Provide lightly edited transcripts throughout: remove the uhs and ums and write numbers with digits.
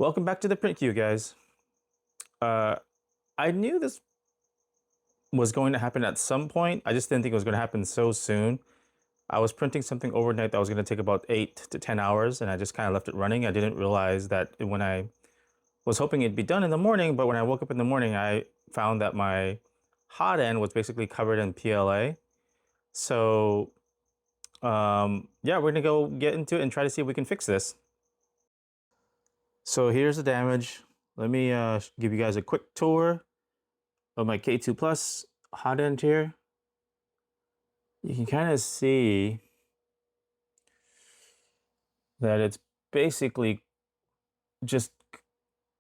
Welcome back to the print queue, guys. I knew this was going to happen at some point. I just didn't think it was going to happen so soon. I was printing something overnight that was going to take about 8 to 10 hours, and I just kind of left it running. I didn't realize that when I was hoping it'd be done in the morning, but when I woke up in the morning, I found that my hot end was basically covered in PLA. So, yeah, we're going to go get into it and try to see if we can fix this. So here's the damage. Let me give you guys a quick tour of my K2 Plus hot end here. You can kind of see that it's basically just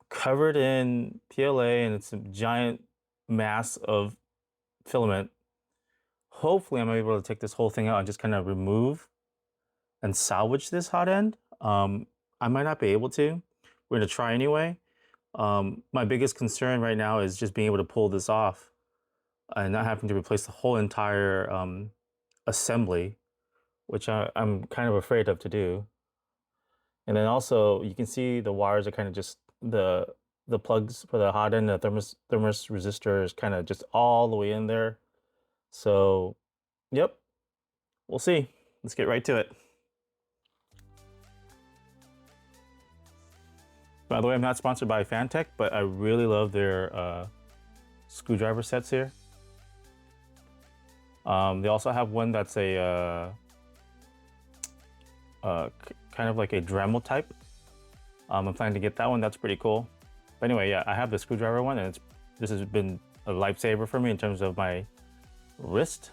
covered in PLA, and it's a giant mass of filament. Hopefully I'm able to take this whole thing out and just kind of remove and salvage this hot end. I might not be able to. We're gonna try anyway. My biggest concern right now is just being able to pull this off and not having to replace the whole entire assembly, which I'm kind of afraid of to do. And then also you can see the wires are kind of just the plugs for the hot end, the thermos resistor is kind of just all the way in there. So, yep, we'll see. Let's get right to it. By the way, I'm not sponsored by Fantech, but I really love their screwdriver sets here. They also have one that's a kind of like a Dremel type. I'm planning to get that one. That's pretty cool. But anyway, yeah, I have the screwdriver one, and this has been a lifesaver for me in terms of my wrist.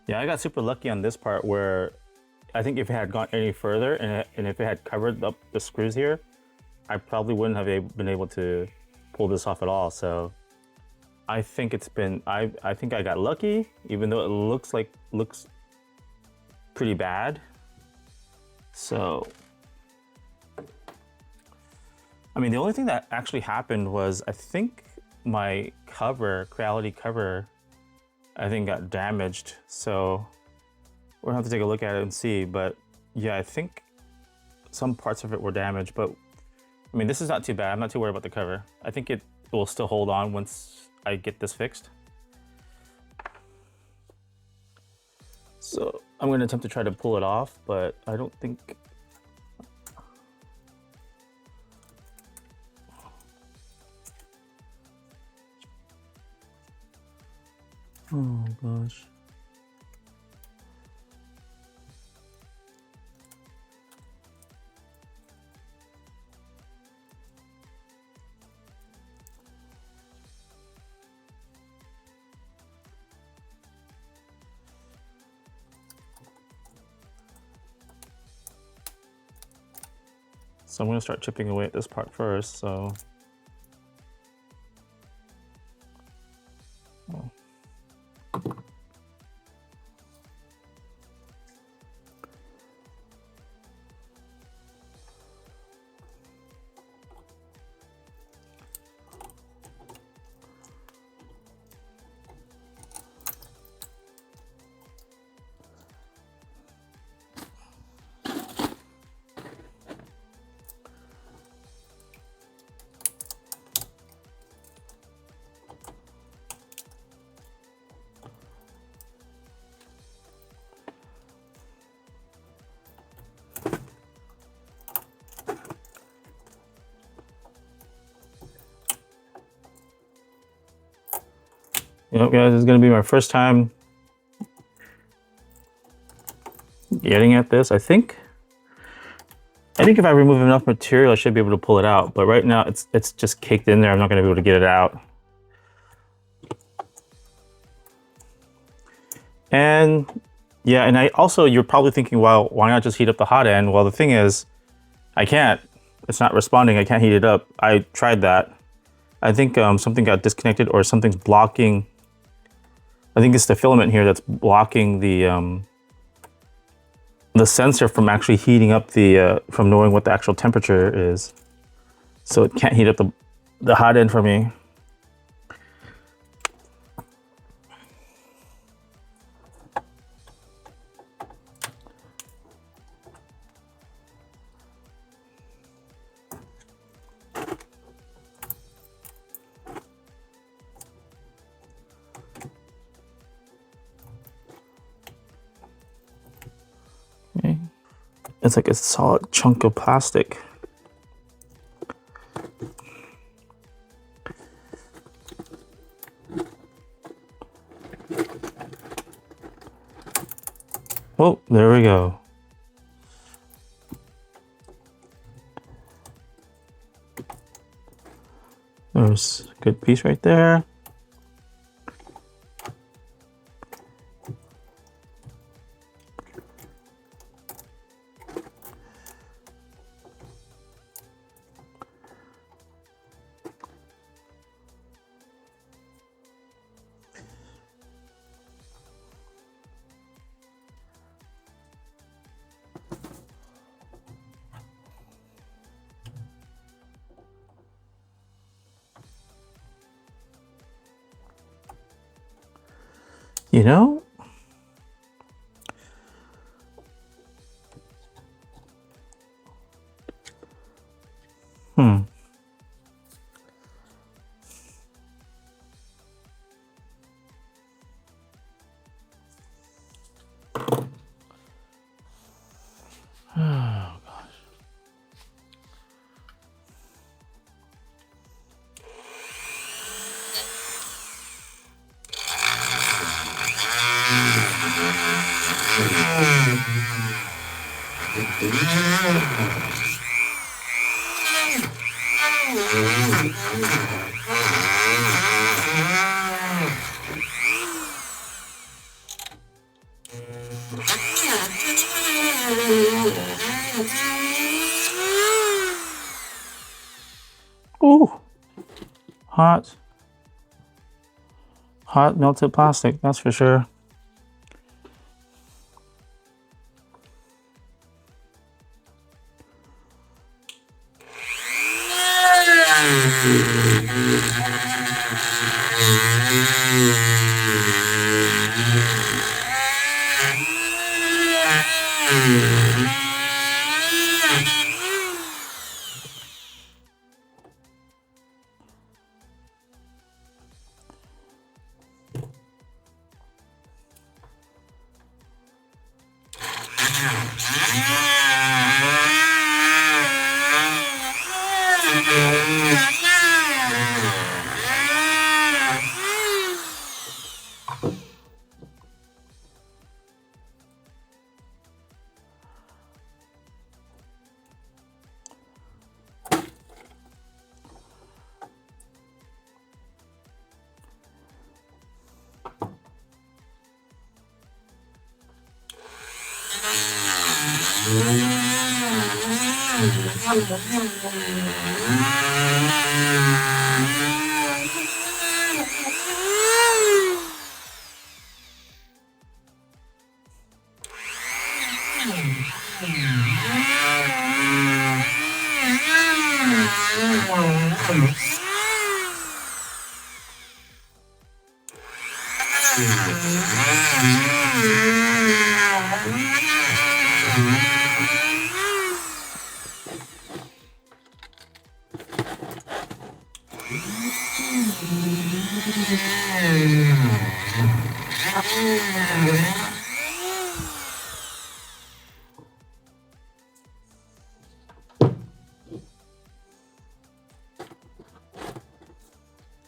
Yeah, I got super lucky on this part where I think if it had gone any further and if it had covered up the screws here, I probably wouldn't have been able to pull this off at all. So I think it's been, I think I got lucky, even though it looks pretty bad. So, I mean, the only thing that actually happened was I think my cover, Creality cover, I think got damaged. So we're gonna have to take a look at it and see. But yeah, I think some parts of it were damaged, but I mean, this is not too bad. I'm not too worried about the cover. I think it will still hold on once I get this fixed. So I'm gonna attempt to try to pull it off, but I don't think. Oh gosh. So I'm going to start chipping away at this part first. So, oh. Yep, guys, this is going to be my first time getting at this. I think if I remove enough material, I should be able to pull it out. But right now, it's just caked in there. I'm not going to be able to get it out. And yeah, and you're probably thinking, well, why not just heat up the hot end? Well, the thing is, I can't. It's not responding. I can't heat it up. I tried that. I think something got disconnected or something's blocking. I think it's the filament here that's blocking the sensor from actually heating up from knowing what the actual temperature is. so it can't heat up the hot end for me. Okay. It's like a solid chunk of plastic. Oh, there we go. There's a good piece right there. You know, Oh gosh. Ooh, hot melted plastic, that's for sure.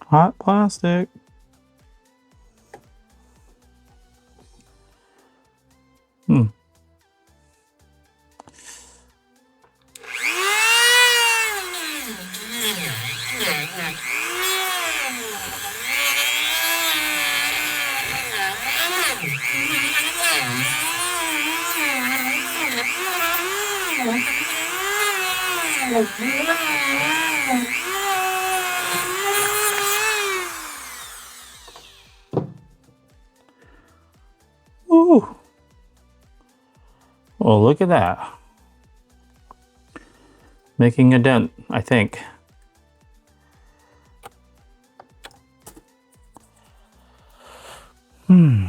Hot plastic. Ooh. Well, look at that. Making a dent, I think. Hmm.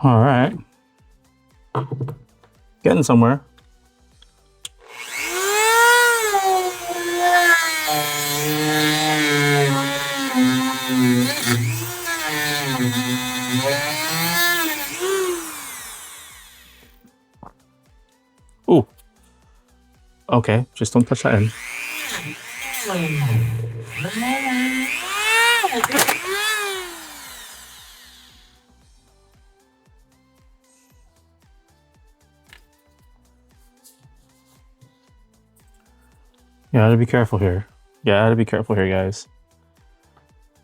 All right. Getting somewhere. Ooh. Okay, just don't touch that end. You gotta be careful here. You gotta be careful here, guys.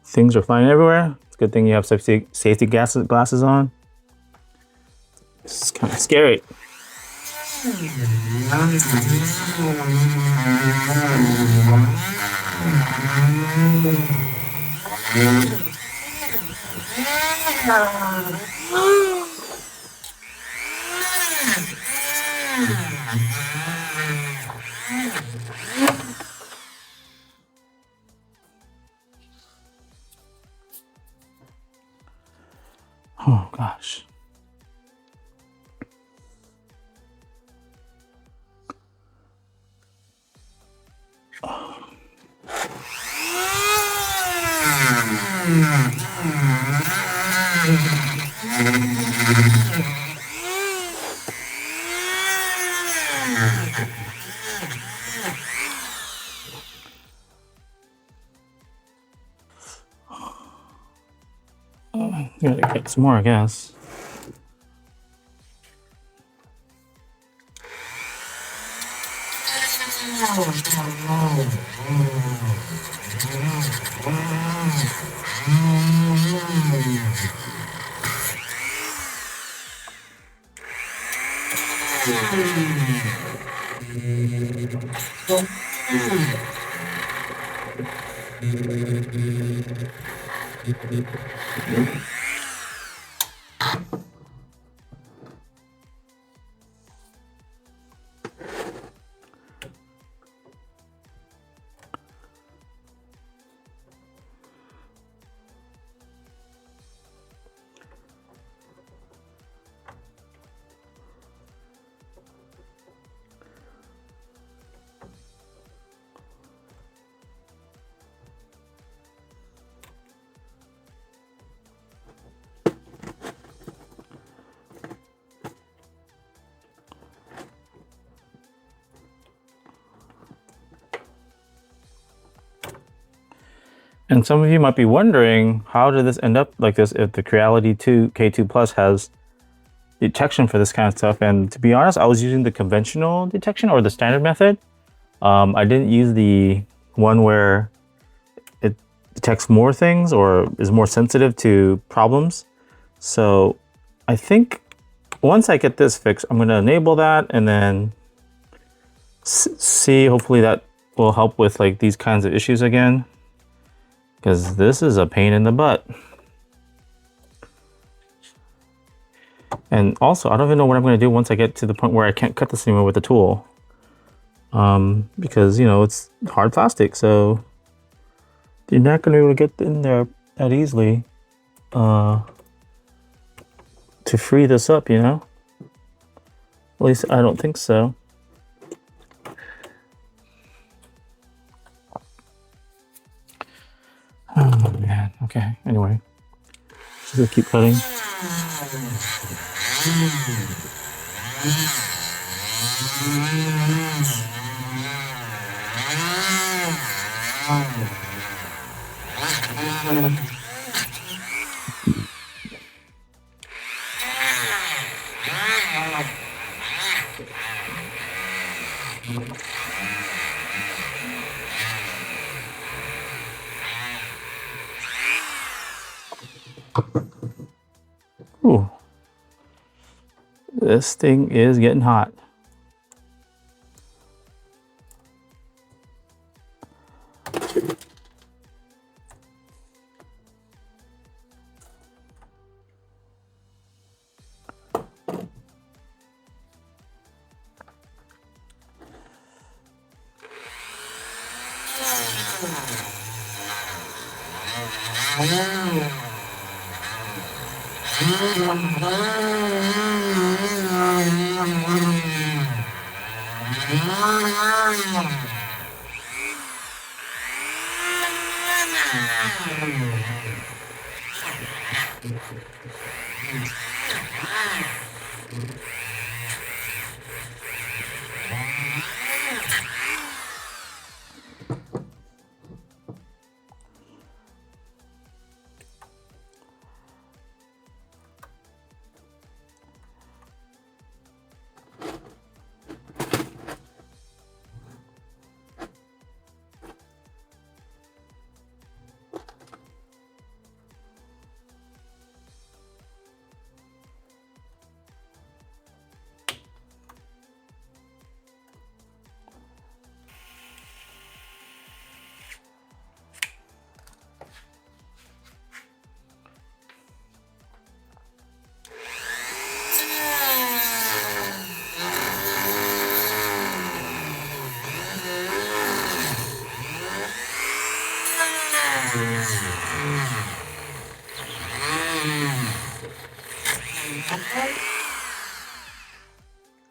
Things are flying everywhere. It's a good thing you have safety glasses on. It's kind of scary. Oh gosh. Gotta get some more, I guess. And some of you might be wondering, how did this end up like this if the Creality 2 K2 Plus has detection for this kind of stuff? And to be honest, I was using the conventional detection or the standard method. I didn't use the one where it detects more things or is more sensitive to problems. So I think once I get this fixed, I'm going to enable that and then see, hopefully that will help with like these kinds of issues again, because this is a pain in the butt. And also, I don't even know what I'm going to do once I get to the point where I can't cut this anymore with the tool. Because, you know, it's hard plastic, so you're not going to be able to get in there that easily to free this up, you know? At least I don't think so. Oh man, okay, anyway. Just gonna keep cutting. Ooh. This thing is getting hot.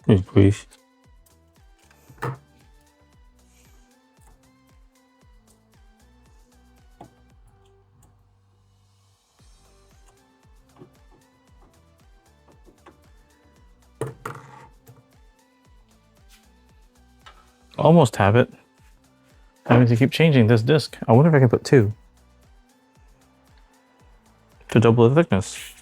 Good grief. Almost have it. Having to keep changing this disc. I wonder if I can put 2 to double the thickness.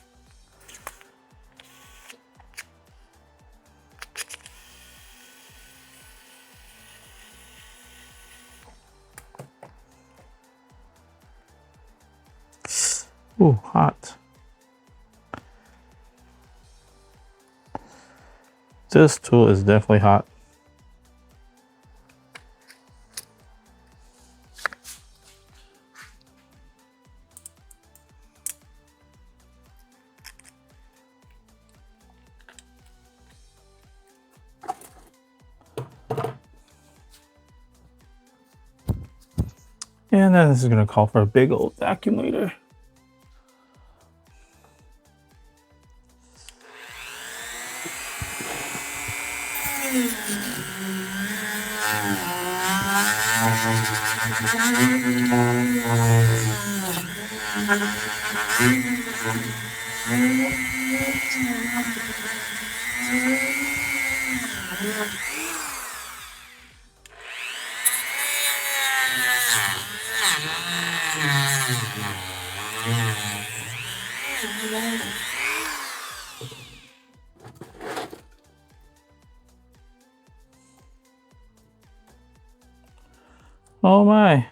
Ooh, hot. This tool is definitely hot. And then this is going to call for a big old vacuum later. Oh my.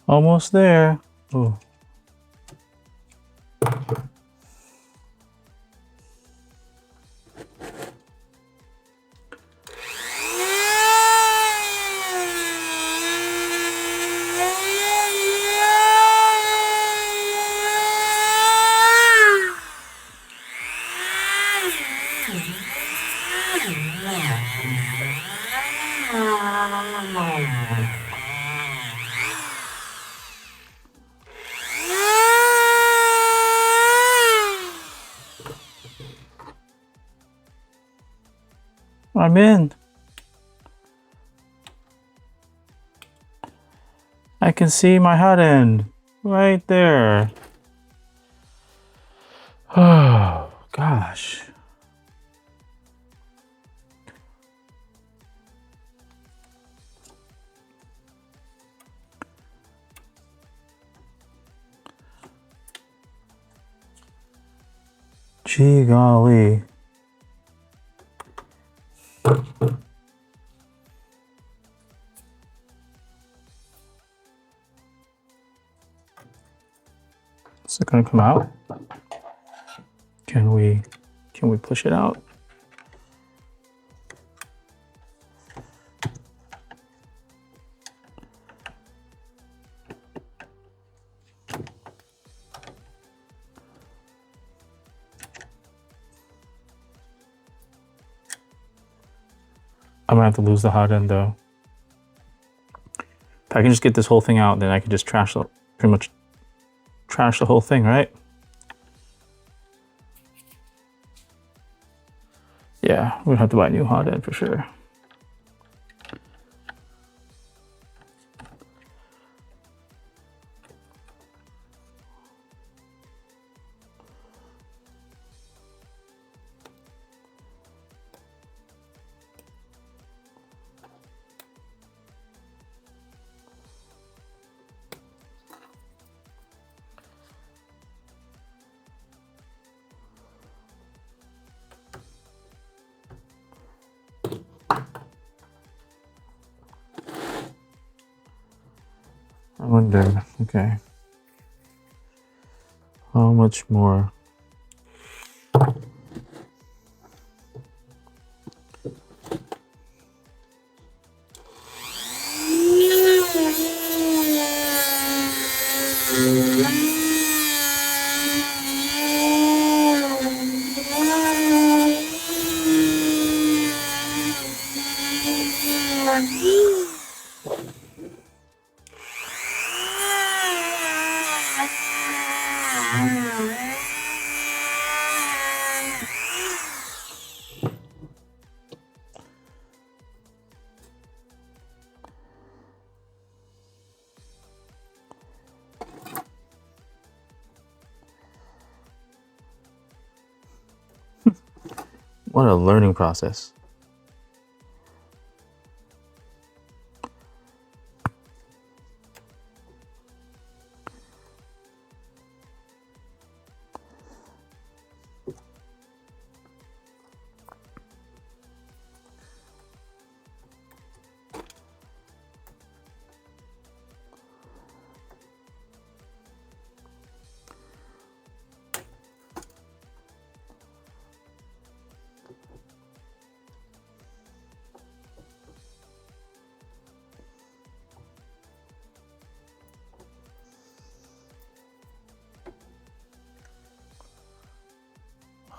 Almost there. Ooh. I'm in. I can see my hot end right there. Oh, gosh. Gee golly. Is it gonna come out? Can we push it out? I'm gonna have to lose the hot end though. If I can just get this whole thing out, then I can just pretty much trash the whole thing, right? Yeah, we're gonna have to buy a new hot end for sure. I wonder, okay. How much more? What a learning process.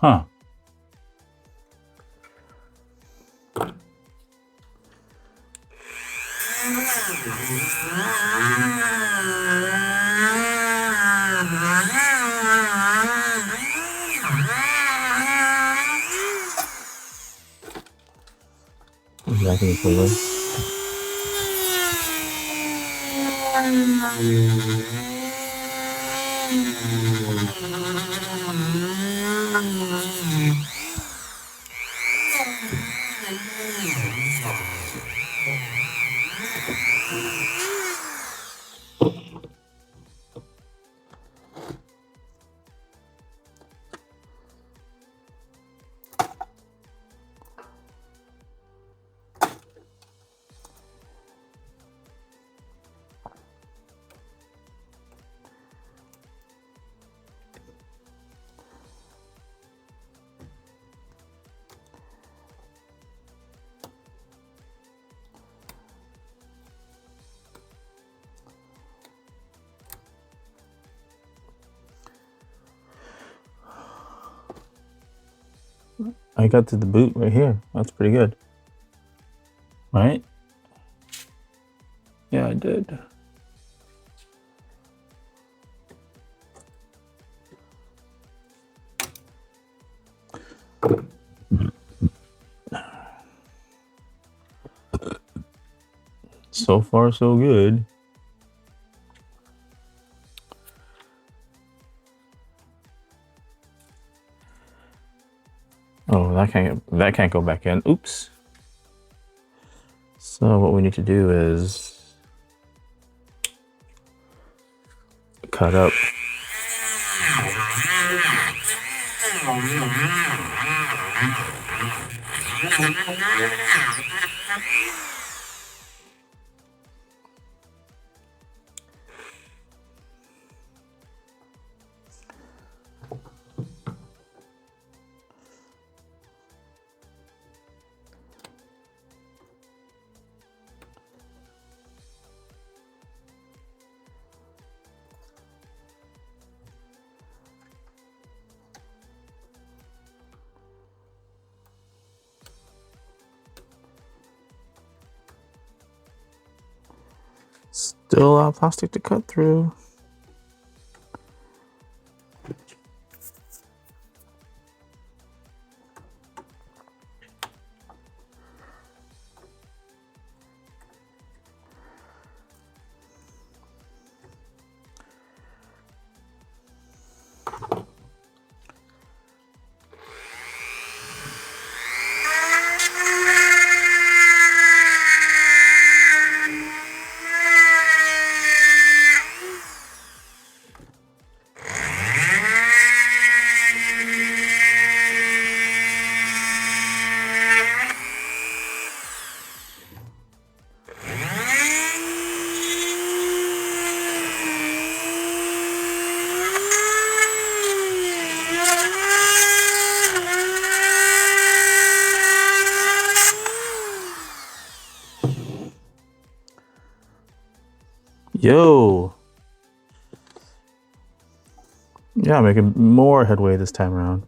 Huh. Exactly flavor. I got to the boot right here. That's pretty good. Right? Yeah, I did. So far, so good. Oh, that can't go back in. Oops. So what we need to do is cut up. Still a lot of plastic to cut through. Yo! Yeah, making more headway this time around.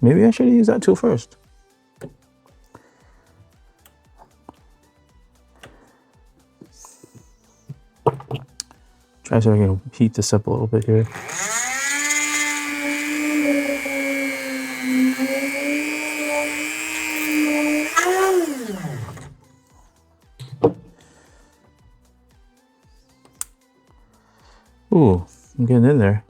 Maybe I should use that tool first. Try so I can heat this up a little bit here. Ooh, I'm getting in there.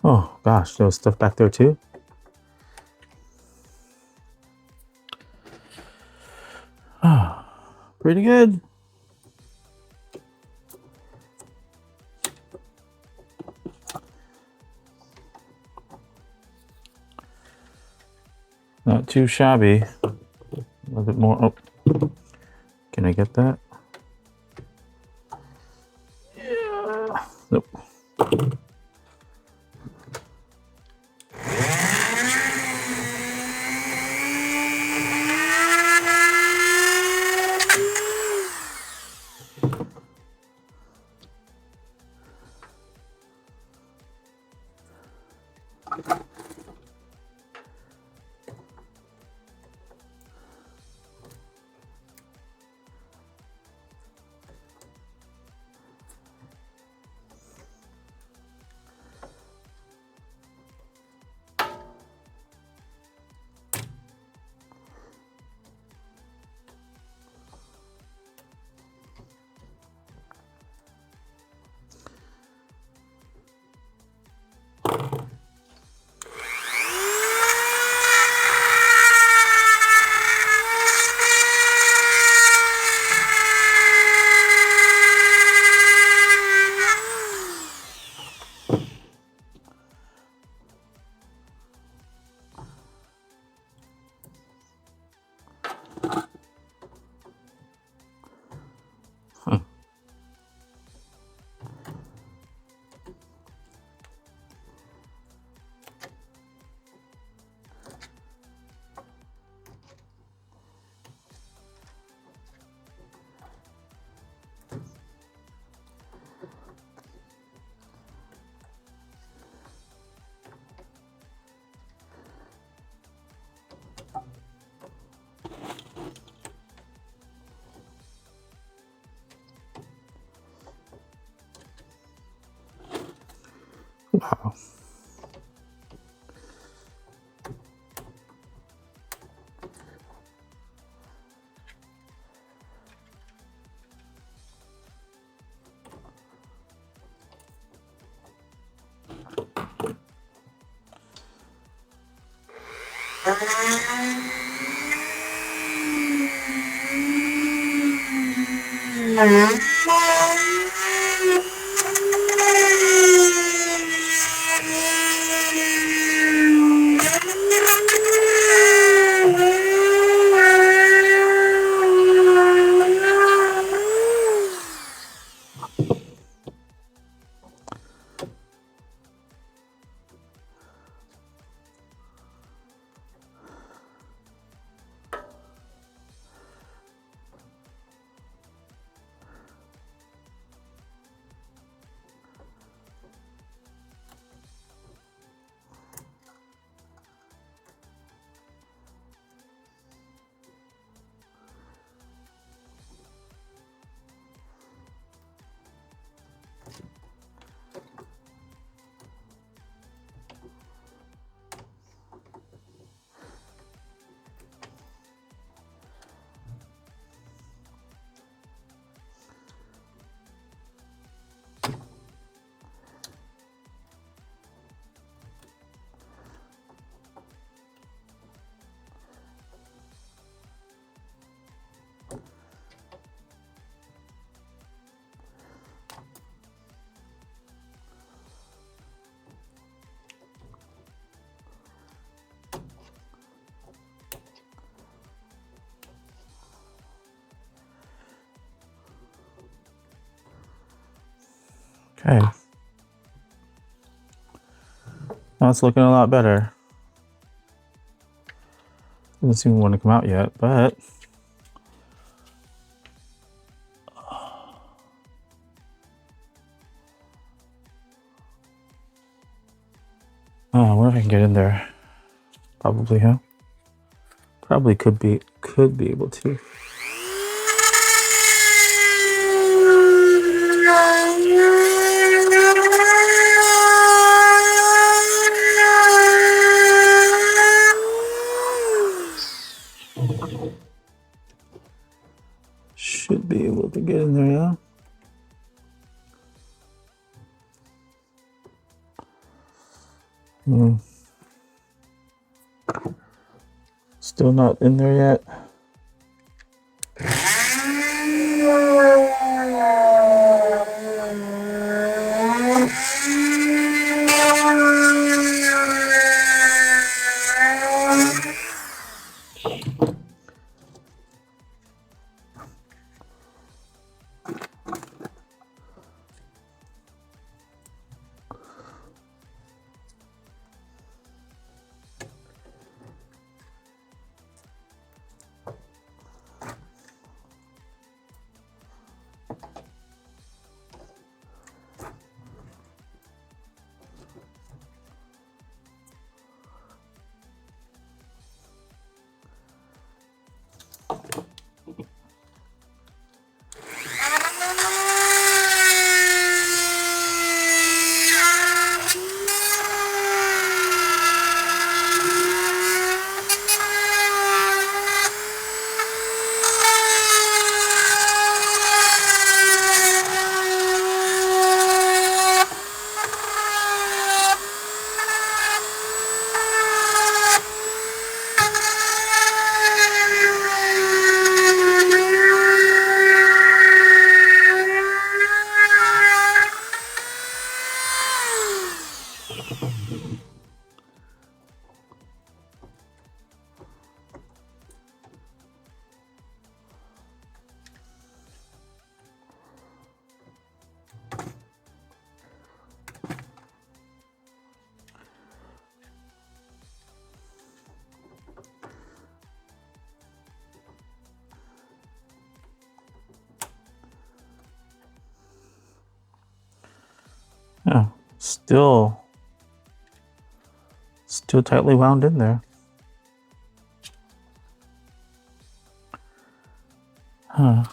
Oh gosh, there was stuff back there too. Ah, pretty good. Not too shabby. A little bit more. Oh, can I get that? Yeah. Nope. Okay. Now it's looking a lot better. Doesn't seem to want to come out yet, but oh, I wonder if I can get in there. Probably, huh? Probably could be able to. Should be able to get in there, yeah. Still not in there yet. Yeah, still tightly wound in there. Huh.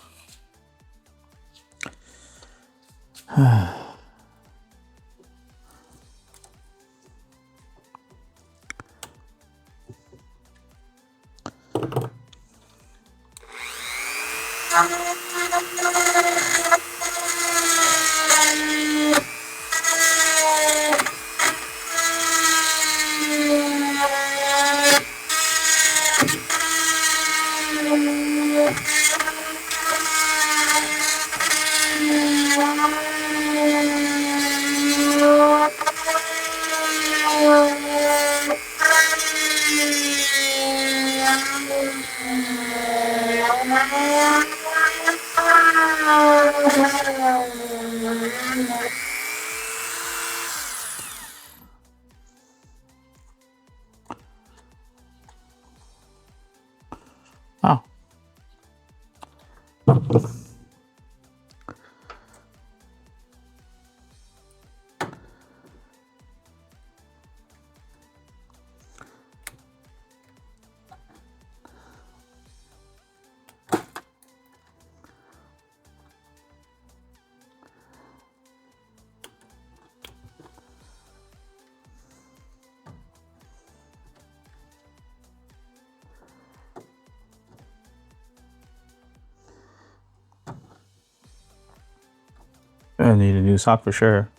Oh. I need a new sock for sure.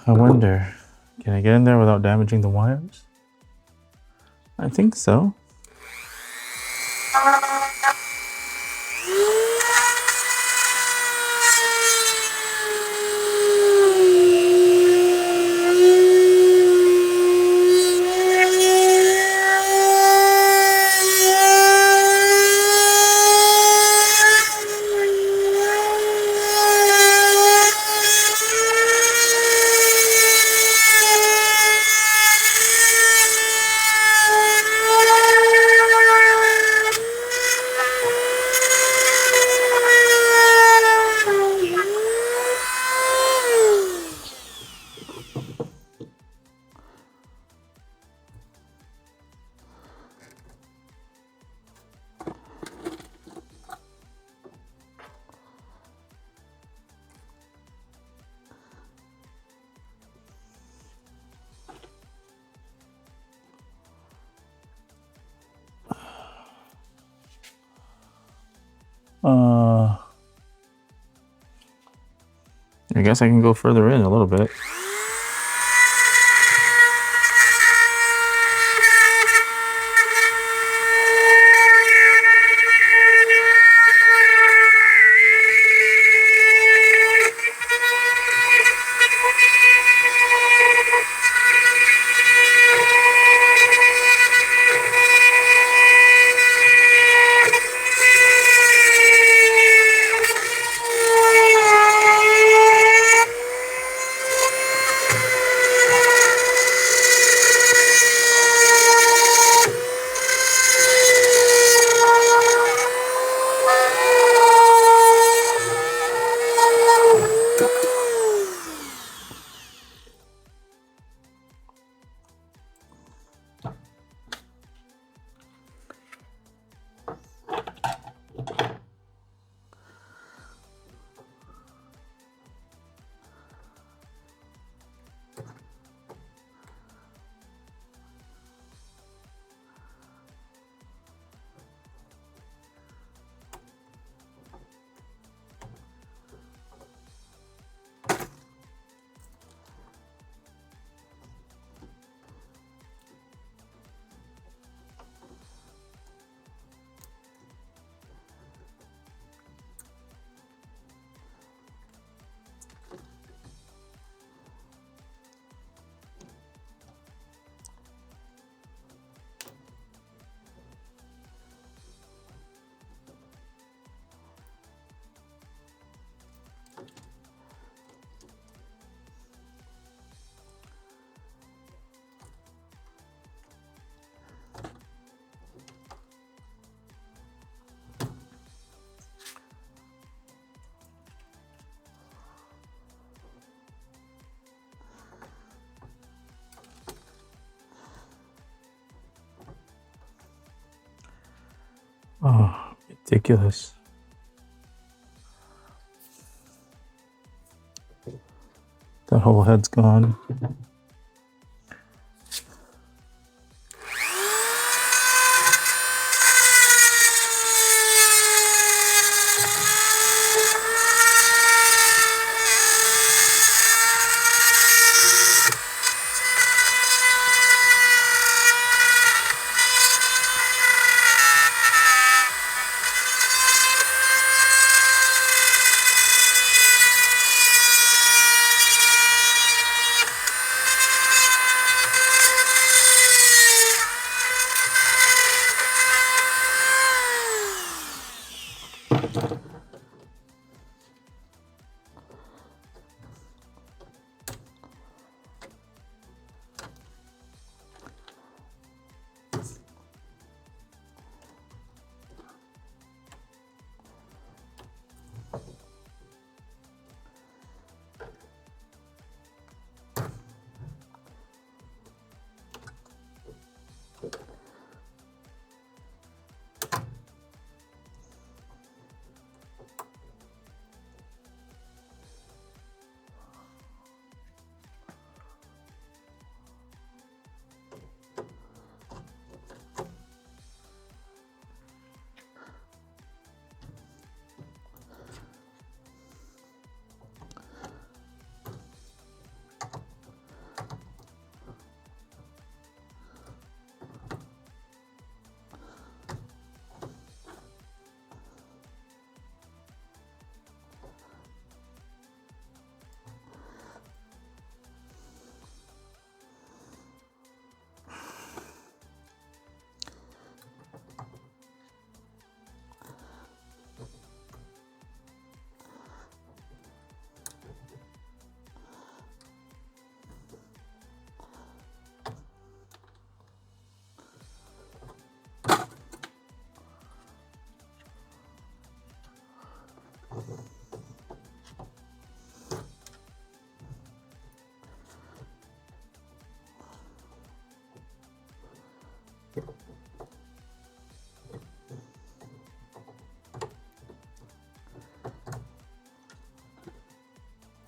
I wonder, can I get in there without damaging the wires? I think so. I guess I can go further in a little bit. Oh, ridiculous. That whole head's gone.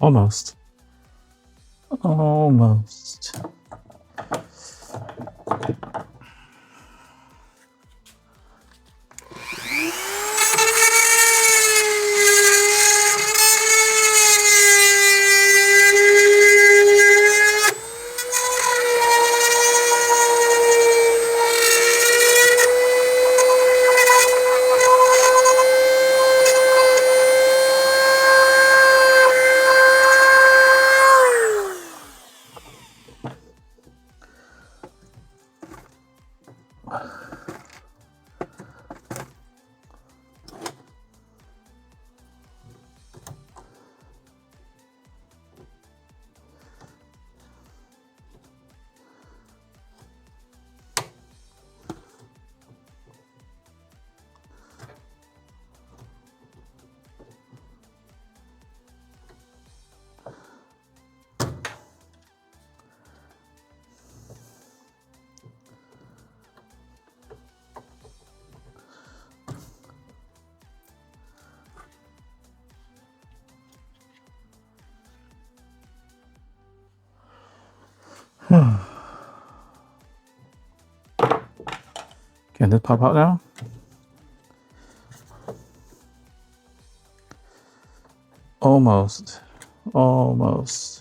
Almost. Almost. Can this pop out now? Almost. Almost.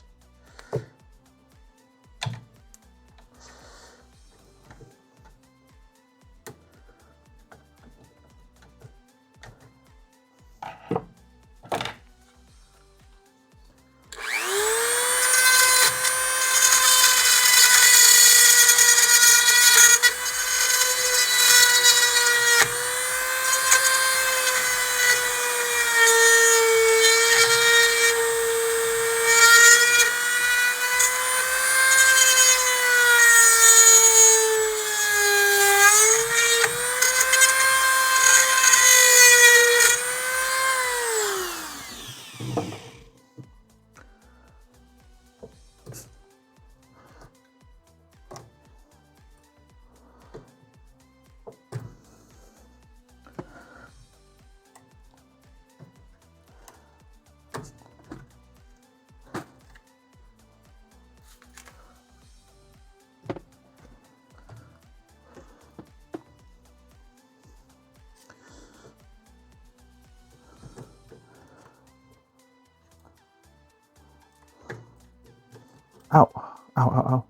Ow, ow, ow, ow.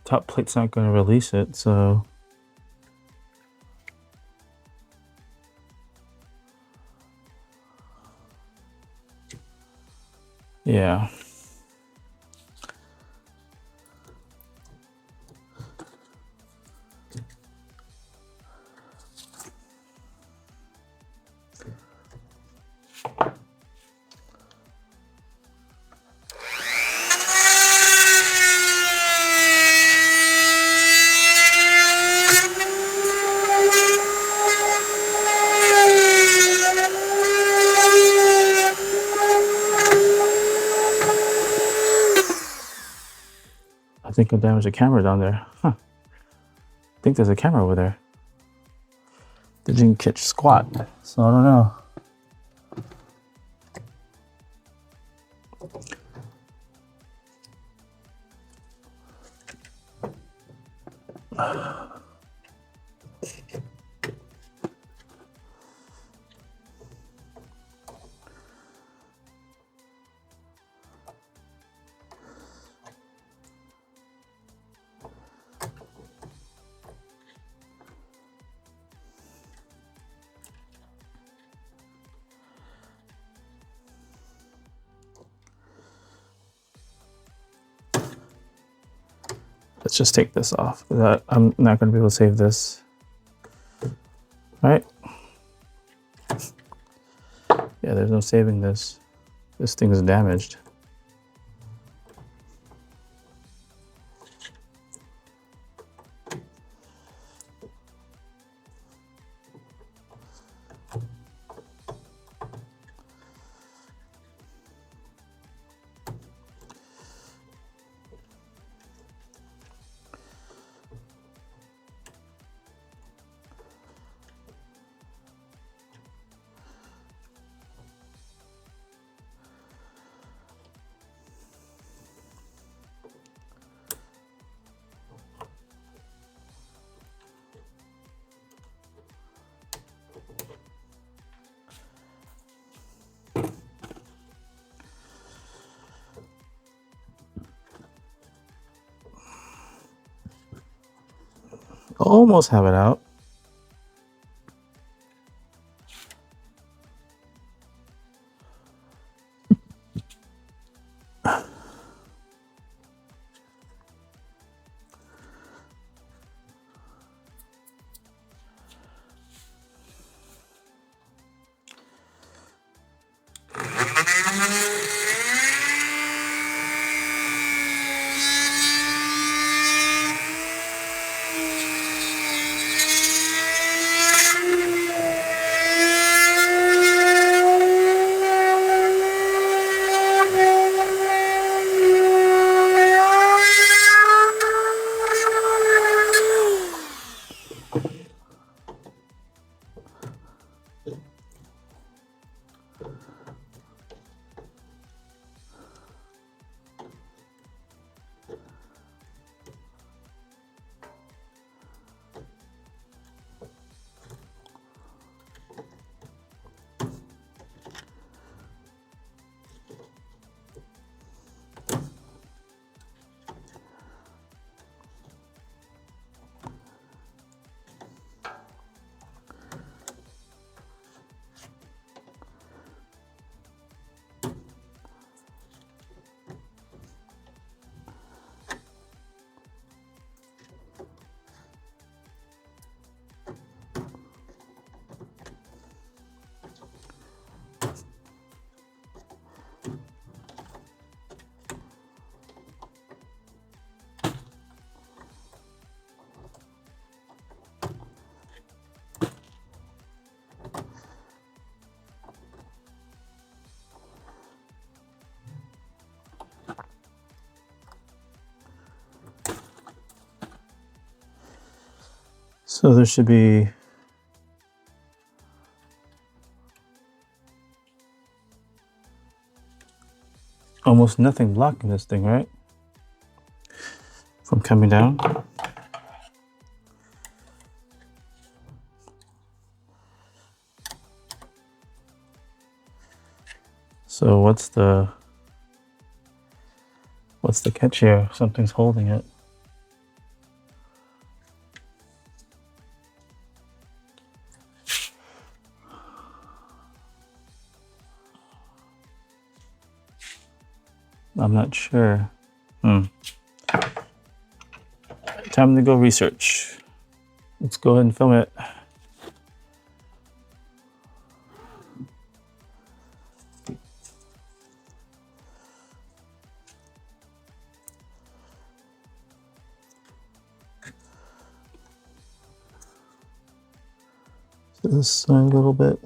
Top plate's not going to release it, so yeah. I think I damaged the camera down there. Huh. I think there's a camera over there. They didn't catch squat, so I don't know. Let's just take this off. I'm not going to be able to save this. All right. Yeah, there's no saving this. This thing is damaged. Almost have it out. So there should be almost nothing blocking this thing, right? From coming down. So what's the catch here? Something's holding it. I'm not sure. Time to go research. Let's go ahead and film it. This side a little bit.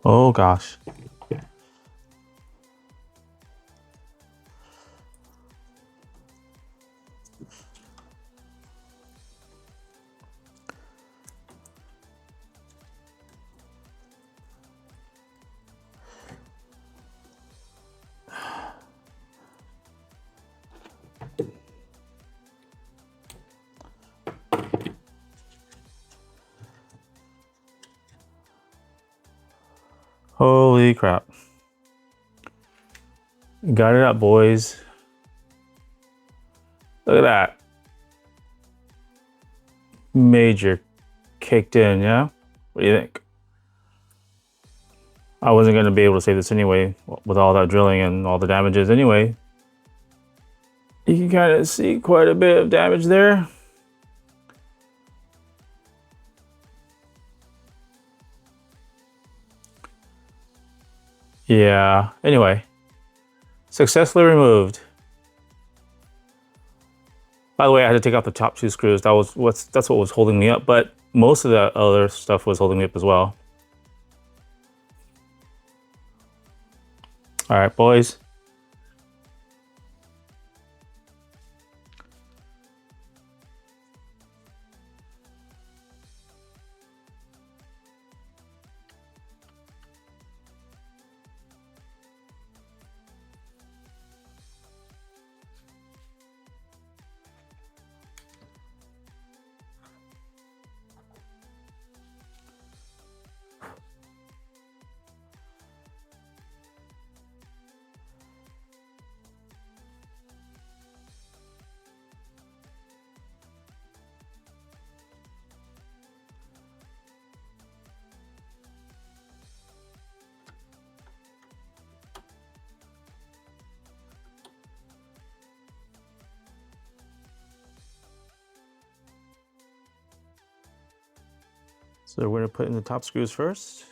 Oh gosh. Holy crap. Got it up, boys. Look at that. Major caked in, yeah? What do you think? I wasn't going to be able to save this anyway with all that drilling and all the damages anyway. You can kind of see quite a bit of damage there. Yeah, anyway. Successfully removed. By the way, I had to take off the top 2 screws. That's what was holding me up, but most of the other stuff was holding me up as well. All right, boys. So we're going to put in the top screws first.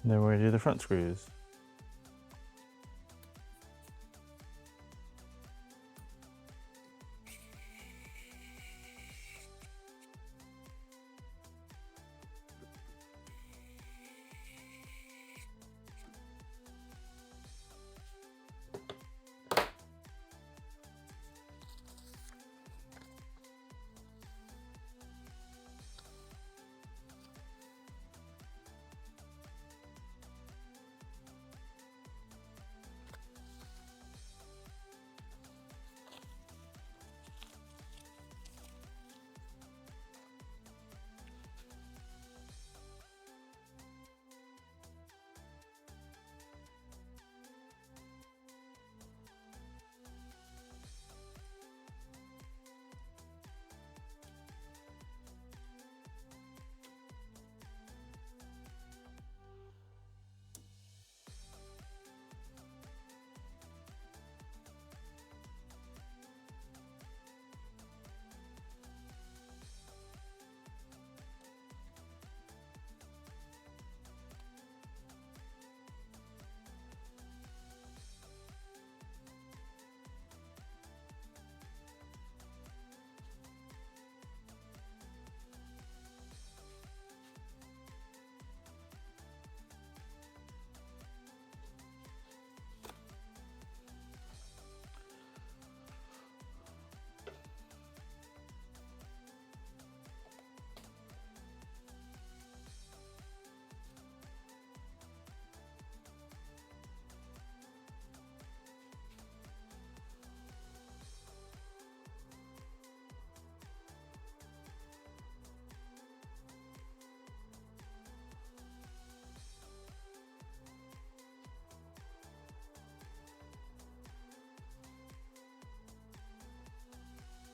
Then we're going to do the front screws.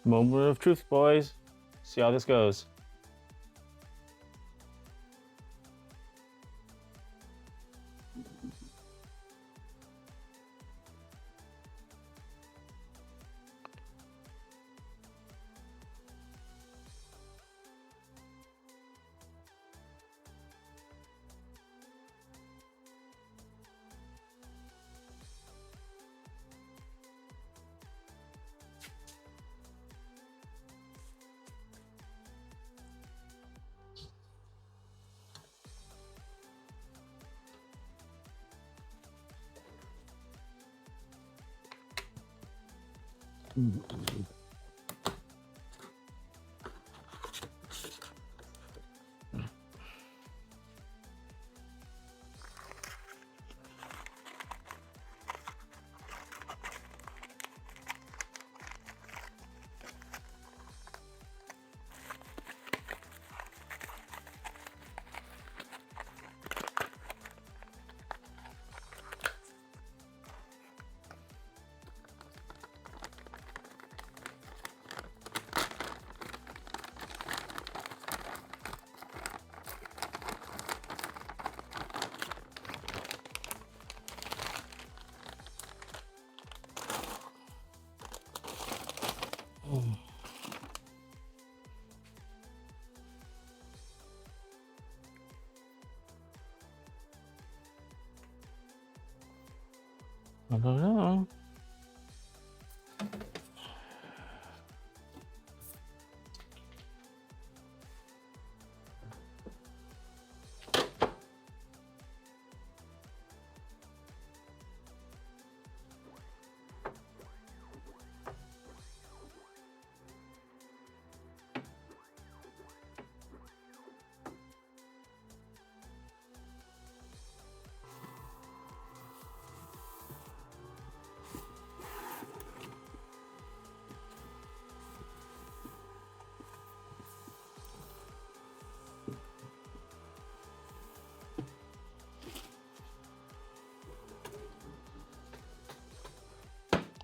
Moment of truth, boys. See how this goes. I don't know.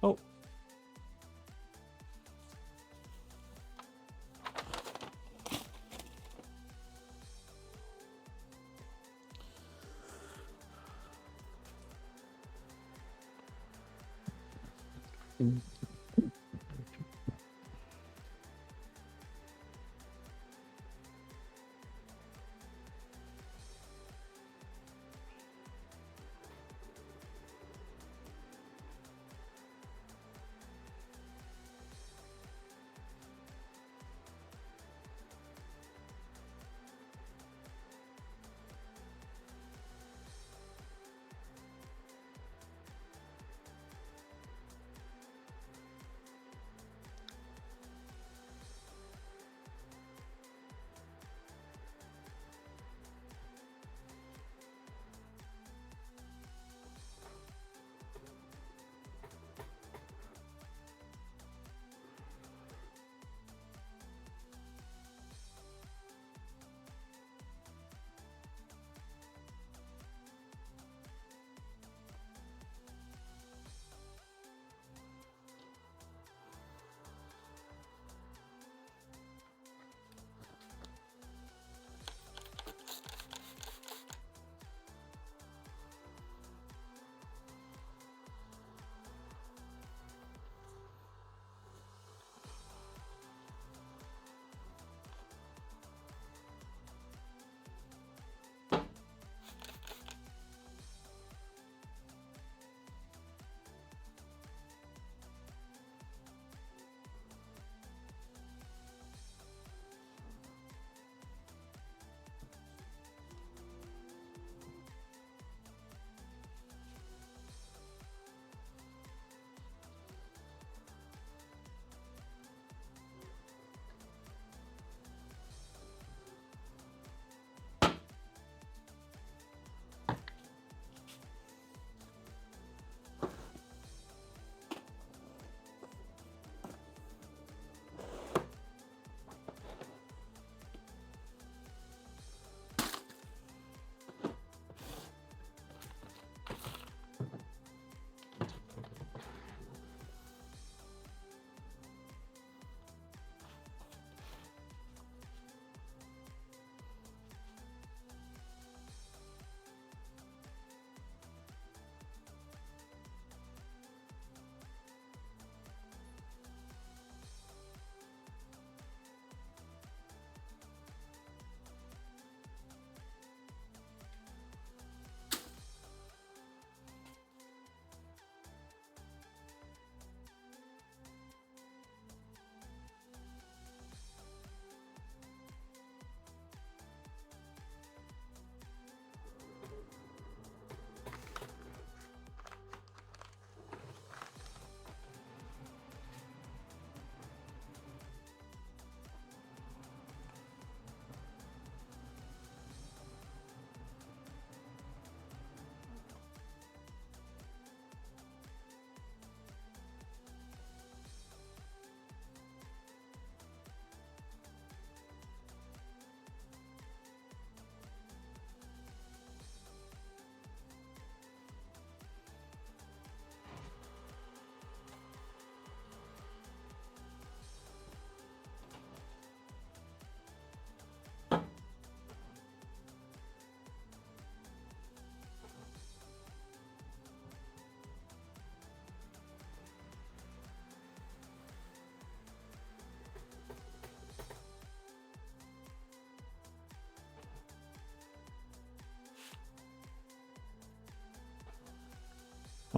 Oh.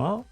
Well,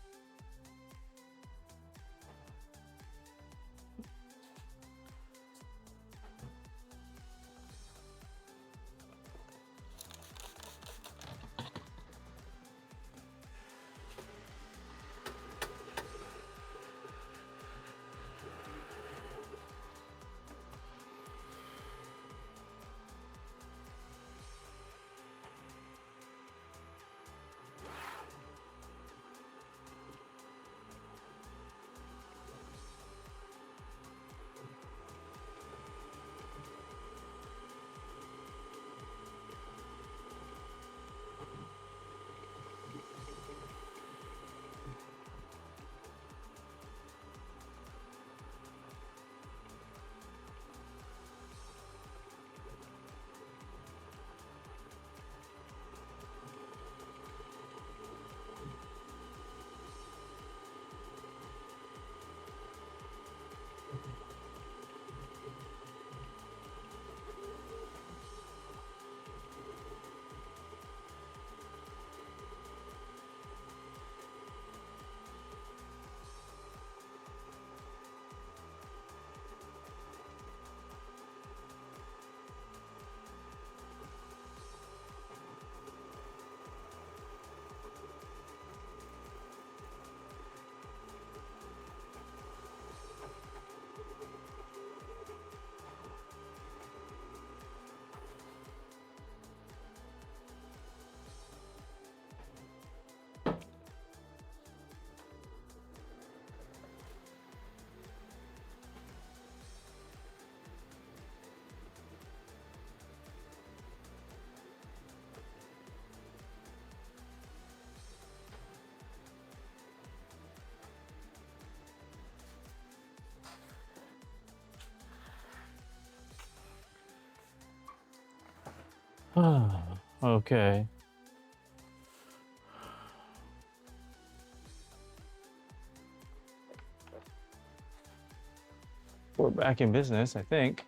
okay. We're back in business, I think.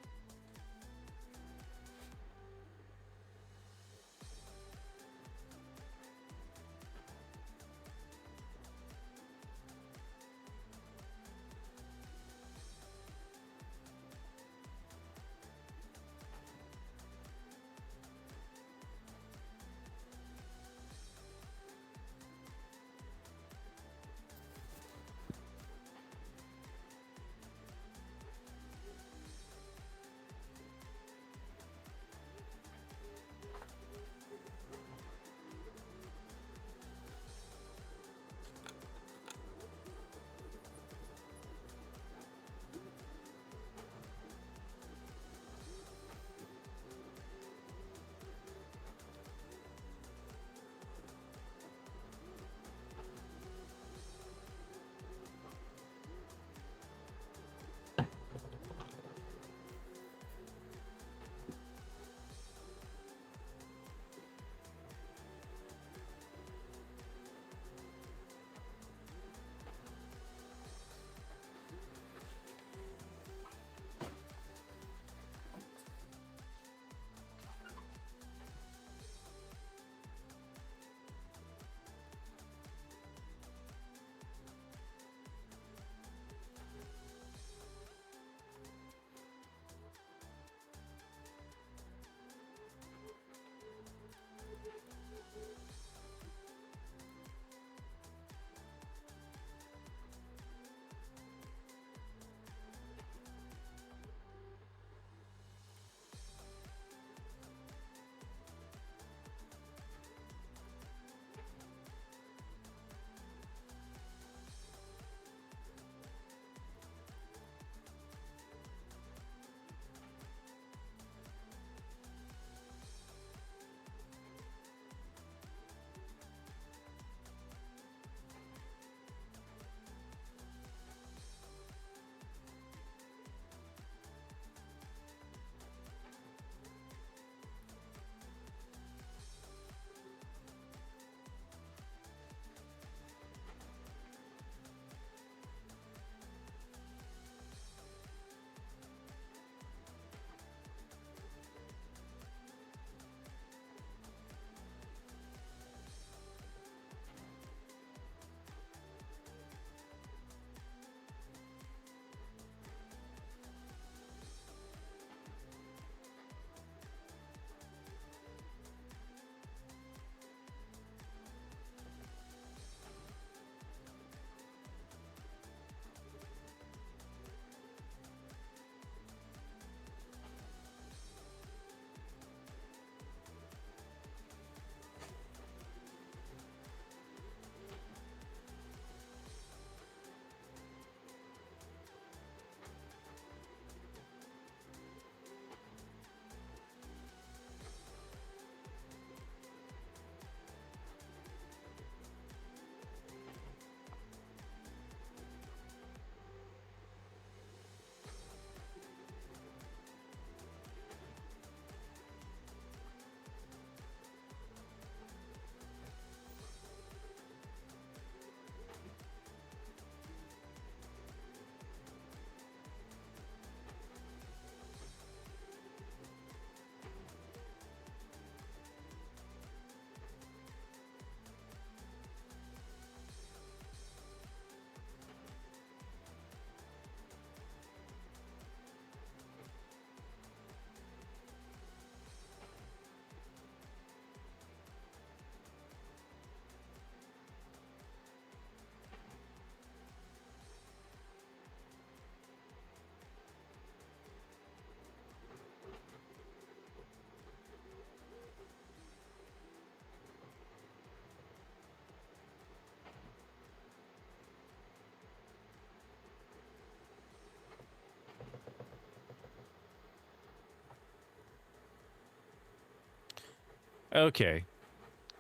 Okay,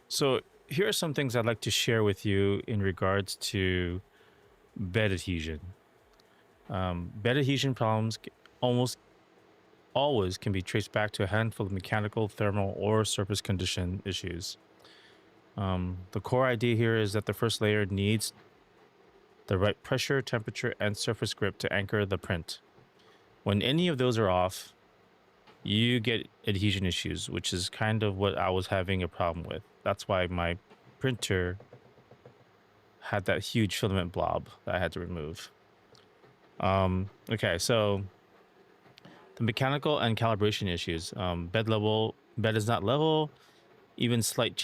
so here are some things I'd like to share with you in regards to bed adhesion. Bed adhesion problems almost always can be traced back to a handful of mechanical, thermal, or surface condition issues. The core idea here is that the first layer needs the right pressure, temperature, and surface grip to anchor the print. When any of those are off, you get adhesion issues, which is kind of what I was having a problem with. That's why my printer had that huge filament blob that I had to remove. Okay, so the mechanical and calibration issues. Bed is not level. Even slight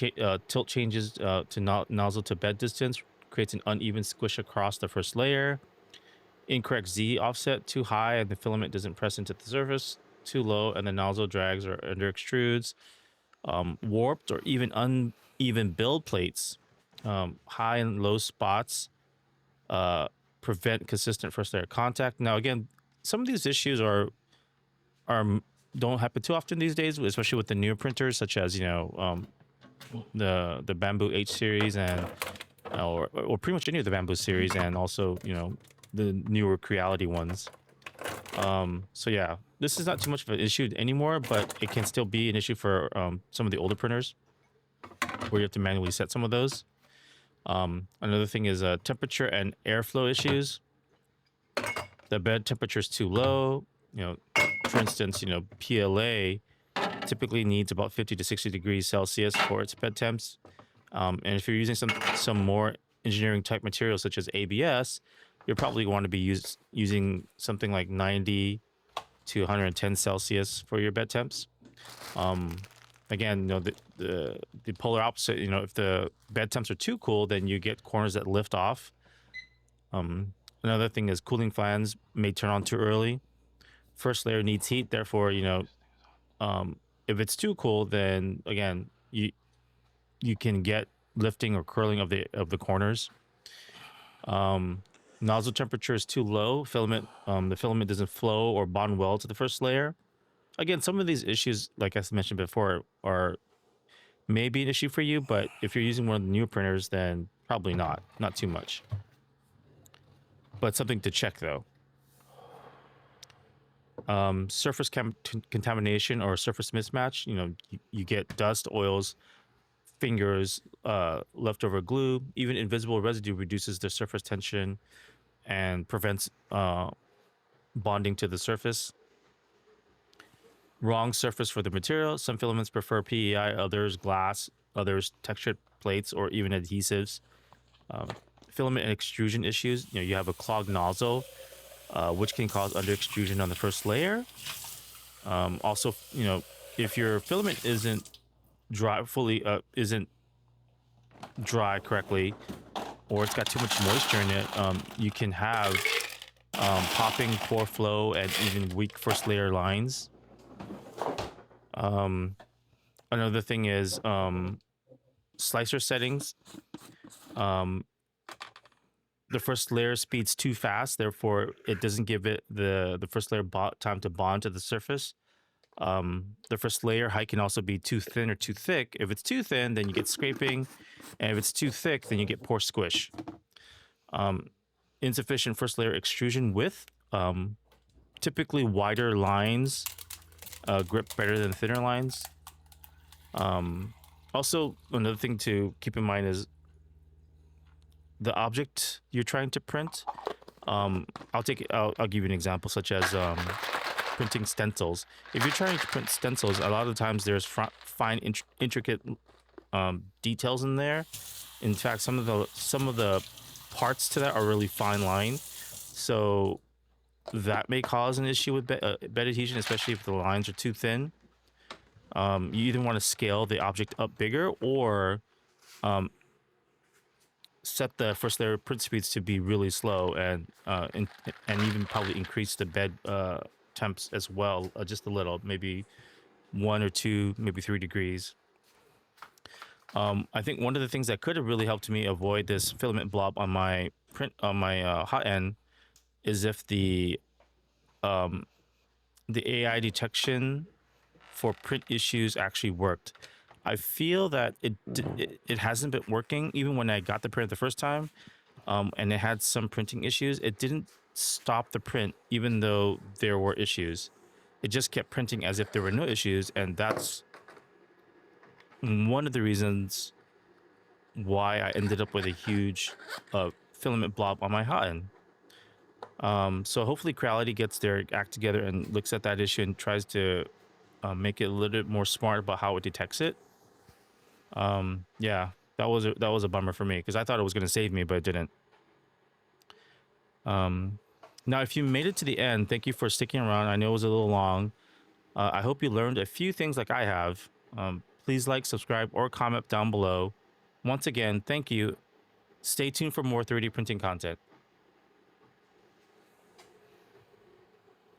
tilt changes to nozzle to bed distance creates an uneven squish across the first layer. Incorrect Z offset, too high and the filament doesn't press into the surface, too low and the nozzle drags or under extrudes. Warped or even uneven build plates, high and low spots prevent consistent first layer contact. Now, again, some of these issues are don't happen too often these days, especially with the newer printers, such as the Bamboo H series and or pretty much any of the Bamboo series, and also the newer Creality ones. So yeah, this is not too much of an issue anymore, but it can still be an issue for some of the older printers where you have to manually set some of those. Another thing is temperature and airflow issues. The bed temperature is too low. For instance, PLA typically needs about 50 to 60 degrees Celsius for its bed temps. And if you're using some more engineering type materials such as ABS, you'll probably want to be using something like 90 to 110 Celsius for your bed temps. Again, the polar opposite. If the bed temps are too cool, then you get corners that lift off. Another thing is cooling fans may turn on too early. First layer needs heat, therefore, if it's too cool, then again you can get lifting or curling of the corners. Nozzle temperature is too low. The filament doesn't flow or bond well to the first layer. Again, some of these issues, like I mentioned before, are maybe an issue for you, but if you're using one of the newer printers, then probably not too much. But something to check though. Surface contamination or surface mismatch. You get dust, oils, fingers, leftover glue. Even invisible residue reduces the surface tension and prevents bonding to the surface. Wrong surface for the material. Some filaments prefer PEI, others glass, others textured plates, or even adhesives. Filament and extrusion issues. You have a clogged nozzle, which can cause under extrusion on the first layer. Also, if your filament isn't dry correctly, or it's got too much moisture in it, you can have popping, poor flow, and even weak first layer lines. Another thing is slicer settings. The first layer speeds too fast, therefore it doesn't give it the first layer time to bond to the surface. The first layer height can also be too thin or too thick. If it's too thin, then you get scraping, and if it's too thick, then you get poor squish. Insufficient first layer extrusion width. Typically wider lines grip better than thinner lines. Also, another thing to keep in mind is the object you're trying to print. I'll give you an example, such as printing stencils. If you're trying to print stencils, a lot of times there's fine, intricate details in there. In fact, some of the parts to that are really fine line, so that may cause an issue with bed adhesion, especially if the lines are too thin. You either want to scale the object up bigger, or set the first layer print speeds to be really slow, and even probably increase the bed temps as well, just a little, maybe 1 or 2, maybe 3 degrees. I think one of the things that could have really helped me avoid this filament blob on my hot end is if the AI detection for print issues actually worked. I feel that it hasn't been working even when I got the print the first time, and it had some printing issues. It didn't stop the print even though there were issues. It just kept printing as if there were no issues, and that's one of the reasons why I ended up with a huge filament blob on my hotend. So hopefully Creality gets their act together and looks at that issue and tries to make it a little bit more smart about how it detects it. Yeah, that was a bummer for me because I thought it was going to save me, but it didn't. Now, if you made it to the end, thank you for sticking around. I know it was a little long. I hope you learned a few things like I have. Please like, subscribe, or comment down below. Once again, thank you. Stay tuned for more 3D printing content.